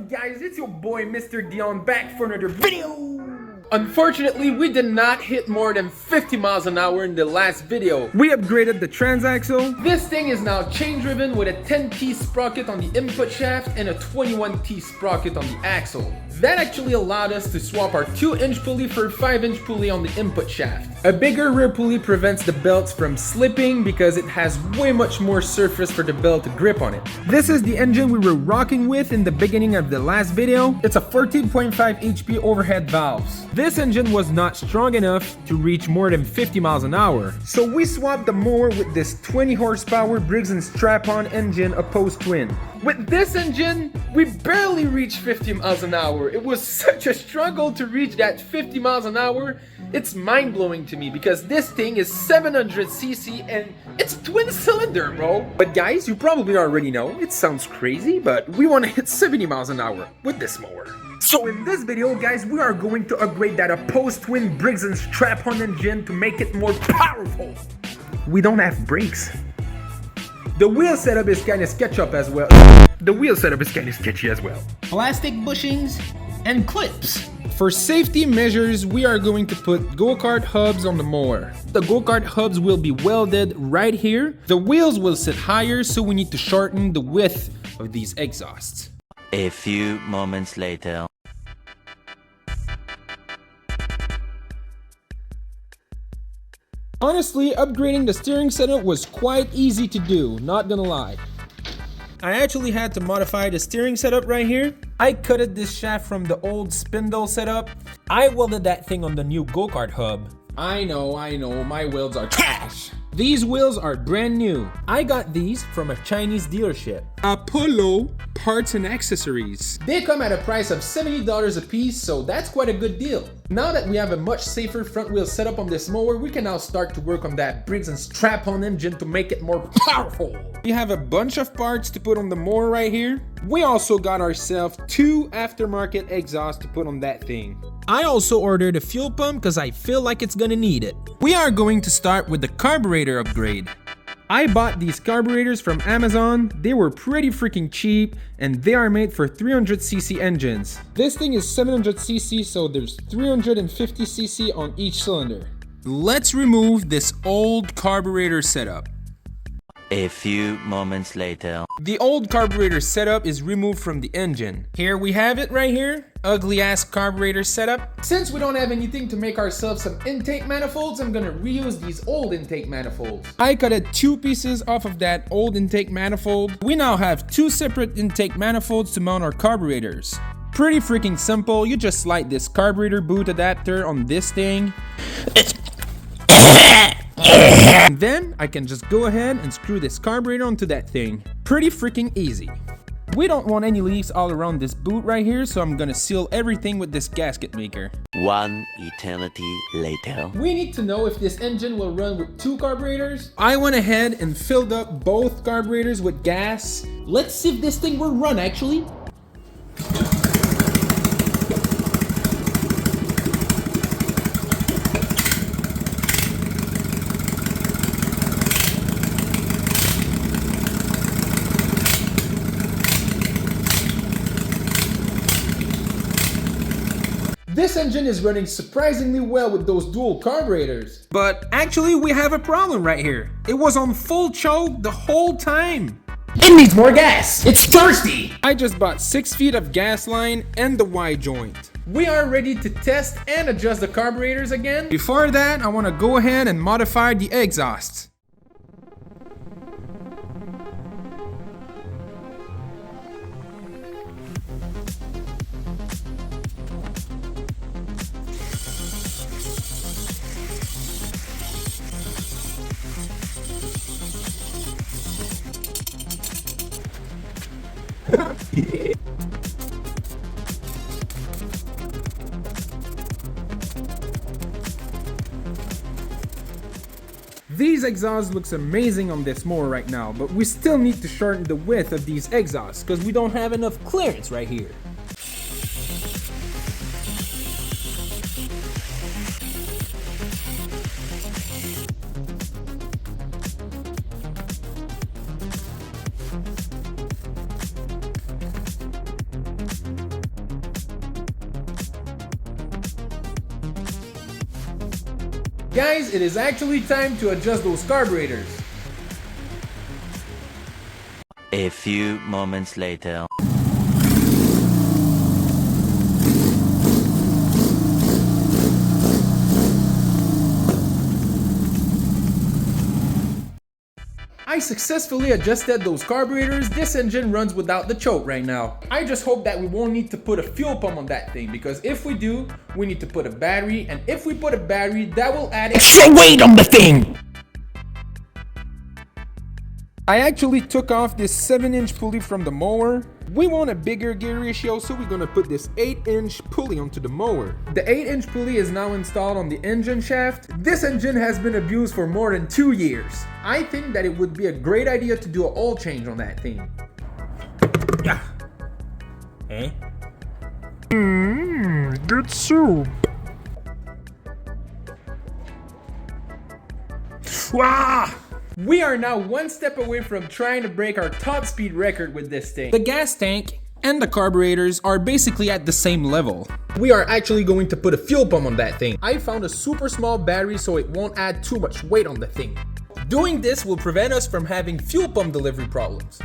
up, guys? It's your boy Mr. Dion back for another video. Unfortunately, we did not hit more than 50 miles an hour in the last video. We upgraded the transaxle. This thing is now chain driven with a 10T sprocket on the input shaft and a 21T sprocket on the axle. That actually allowed us to swap our 2-inch pulley for a 5-inch pulley on the input shaft. A bigger rear pulley prevents the belts from slipping because it has way much more surface for the belt to grip on it. This is the engine we were rocking with in the beginning of the last video. It's a 14.5 HP overhead valves. This engine was not strong enough to reach more than 50 miles an hour. So we swapped the Mower with this 20 horsepower Briggs & strap-on engine opposed twin. With this engine, we barely reached 50 miles an hour. It was such a struggle to reach that 50 miles an hour. It's mind-blowing to me because this thing is 700cc and it's twin cylinder, bro. But guys, you probably already know, it sounds crazy, but we want to hit 70 miles an hour with this mower. So in this video, guys, we are going to upgrade that opposed twin Briggs & strap-on engine to make it more powerful. We don't have brakes. The wheel setup is kind of sketchy as well. Plastic bushings and clips. For safety measures, we are going to put go-kart hubs on the mower. The go-kart hubs will be welded right here. The wheels will sit higher, so we need to shorten the width of these exhausts. A few moments later. Honestly, upgrading the steering setup was quite easy to do, not gonna lie. I actually had to modify the steering setup right here. I cutted this shaft from the old spindle setup. I welded that thing on the new go-kart hub. I know, my wheels are trash. These wheels are brand new. I got these from a Chinese dealership. Apollo Parts and Accessories. They come at a price of $70 a piece, so that's quite a good deal. Now that we have a much safer front wheel setup on this mower, we can now start to work on that Briggs & strap-on engine to make it more powerful. We have a bunch of parts to put on the mower right here. We also got ourselves 2 aftermarket exhausts to put on that thing. I also ordered a fuel pump because I feel like it's gonna need it. We are going to start with the carburetor upgrade. I bought these carburetors from Amazon. They were pretty freaking cheap and they are made for 300cc engines. This thing is 700cc, so there's 350cc on each cylinder. Let's remove this old carburetor setup. A few moments later. The old carburetor setup is removed from the engine. Here we have it right here. Ugly ass carburetor setup. Since we don't have anything to make ourselves some intake manifolds, I'm gonna reuse these old intake manifolds. I cut 2 pieces off of that old intake manifold. We now have 2 separate intake manifolds to mount our carburetors. Pretty freaking simple. You just slide this carburetor boot adapter on this thing. And then I can just go ahead and screw this carburetor onto that thing. Pretty freaking easy. We don't want any leaks all around this boot right here, so I'm gonna seal everything with this gasket maker. One eternity later. We need to know if this engine will run with 2 carburetors. I went ahead and filled up both carburetors with gas. Let's see if this thing will run actually. This engine is running surprisingly well with those dual carburetors. But actually we have a problem right here. It was on full choke the whole time. It needs more gas. It's thirsty. I just bought 6 feet of gas line and the Y joint. We are ready to test and adjust the carburetors again. Before that, I want to go ahead and modify the exhausts. These exhausts looks amazing on this mower right now, but we still need to shorten the width of these exhausts because we don't have enough clearance right here. Guys, it is actually time to adjust those carburetors. A few moments later. I successfully adjusted those carburetors. This engine runs without the choke right now. I just hope that we won't need to put a fuel pump on that thing, because if we do, we need to put a battery, and if we put a battery, that will add extra weight on the thing! I actually took off this 7-inch pulley from the mower. We want a bigger gear ratio, so we're gonna put this 8-inch pulley onto the mower. The 8-inch pulley is now installed on the engine shaft. This engine has been abused for more than 2 years. I think that it would be a great idea to do an oil change on that thing. Yeah. Eh? Good soup. Wah! We are now one step away from trying to break our top speed record with this thing. The gas tank and the carburetors are basically at the same level. We are actually going to put a fuel pump on that thing. I found a super small battery so it won't add too much weight on the thing. Doing this will prevent us from having fuel pump delivery problems.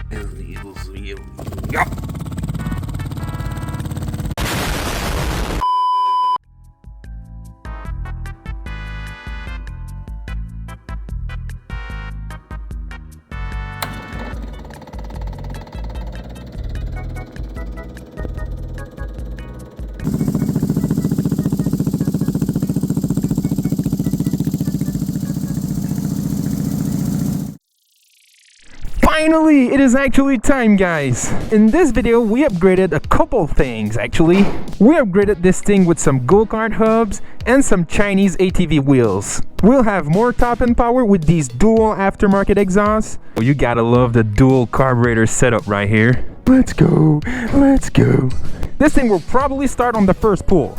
Finally, it is actually time, guys. In this video, we upgraded a couple things, actually. We upgraded this thing with some go-kart hubs and some Chinese ATV wheels. We'll have more top-end power with these dual aftermarket exhausts. Oh, you gotta love the dual carburetor setup right here. Let's go, let's go. This thing will probably start on the first pull.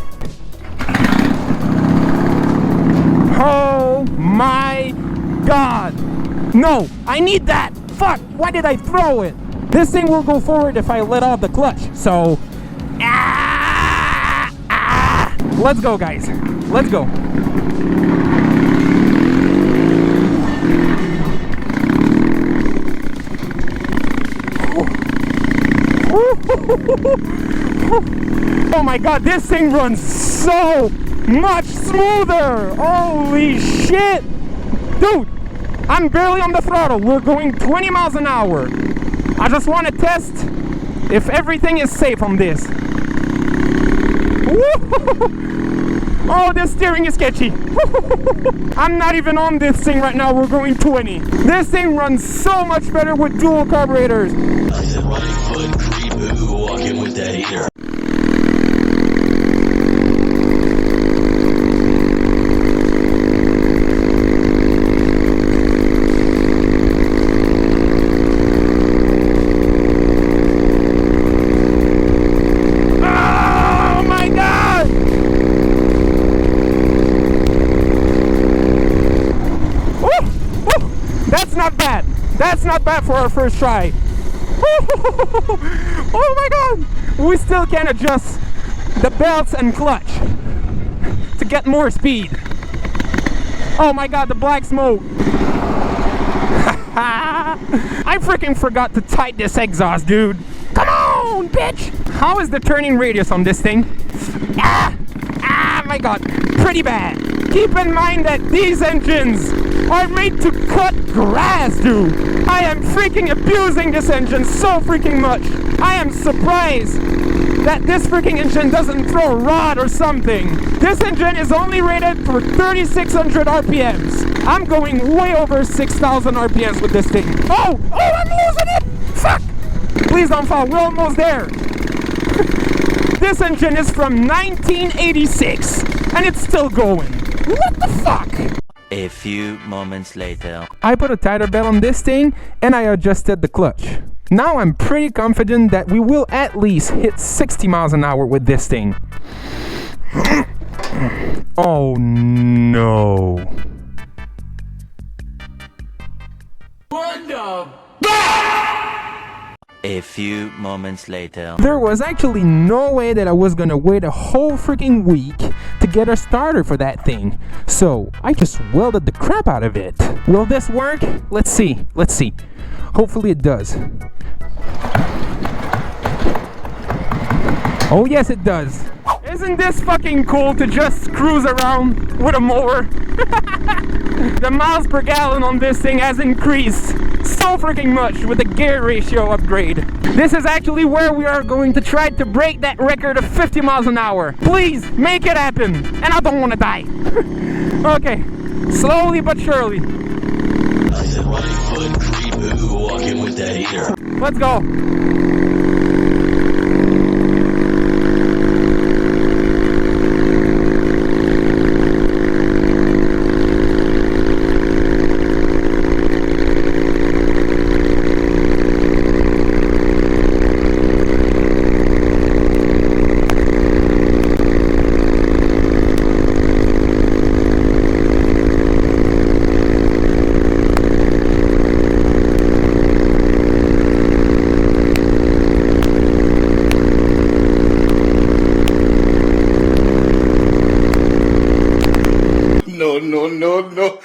Oh my God. No, I need that. Fuck, why did I throw it? This thing will go forward if I let off the clutch, so... Let's go, guys. Let's go. Oh my God, this thing runs so much smoother. Holy shit. Dude. I'm barely on the throttle. We're going 20 miles an hour. I just want to test if everything is safe on this. Oh, the steering is sketchy. I'm not even on this thing right now. We're going 20. This thing runs so much better with dual carburetors. I said right foot, creep, walking with that heater. That's not bad for our first try. Oh my God! We still can adjust the belts and clutch to get more speed. Oh my God, the black smoke. I freaking forgot to tighten this exhaust, dude. Come on, bitch! How is the turning radius on this thing? My God, pretty bad. Keep in mind that these engines are made to cut grass, dude. I am freaking abusing this engine so freaking much. I am surprised that this freaking engine doesn't throw a rod or something. This engine is only rated for 3,600 RPMs. I'm going way over 6,000 RPMs with this thing. Oh, I'm losing it! Fuck! Please don't fall, we're almost there. This engine is from 1986, and it's still going. What the fuck? A few moments later. I put a tighter belt on this thing, and I adjusted the clutch. Now I'm pretty confident that we will at least hit 60 miles an hour with this thing. Oh no. What the? A few moments later. There was actually no way that I was gonna wait a whole freaking week to get a starter for that thing. So I just welded the crap out of it. Will this work? Let's see. Let's see. Hopefully it does. Oh yes, it does. Isn't this fucking cool to just cruise around with a mower? The miles per gallon on this thing has increased so freaking much with the gear ratio upgrade. This is actually where we are going to try to break that record of 50 miles an hour. Please, make it happen. And I don't want to die. Okay, slowly but surely. I said right foot creep walking with that heater. Let's go. No.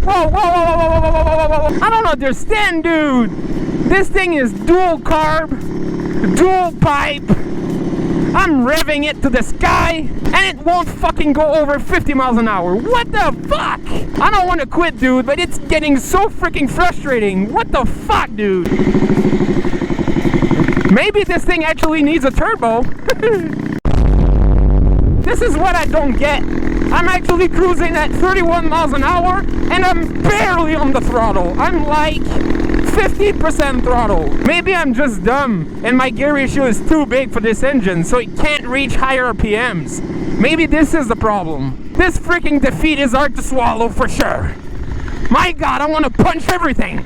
Whoa! I don't understand, dude. This thing is dual carb, dual pipe. I'm revving it to the sky, and it won't fucking go over 50 miles an hour. What the fuck? I don't want to quit, dude, but it's getting so freaking frustrating. What the fuck, dude? Maybe this thing actually needs a turbo. This is what I don't get. I'm actually cruising at 31 miles an hour and I'm barely on the throttle. I'm like 50% throttle. Maybe I'm just dumb and my gear ratio is too big for this engine, so it can't reach higher RPMs. Maybe this is the problem. This freaking defeat is hard to swallow for sure. My God, I want to punch everything.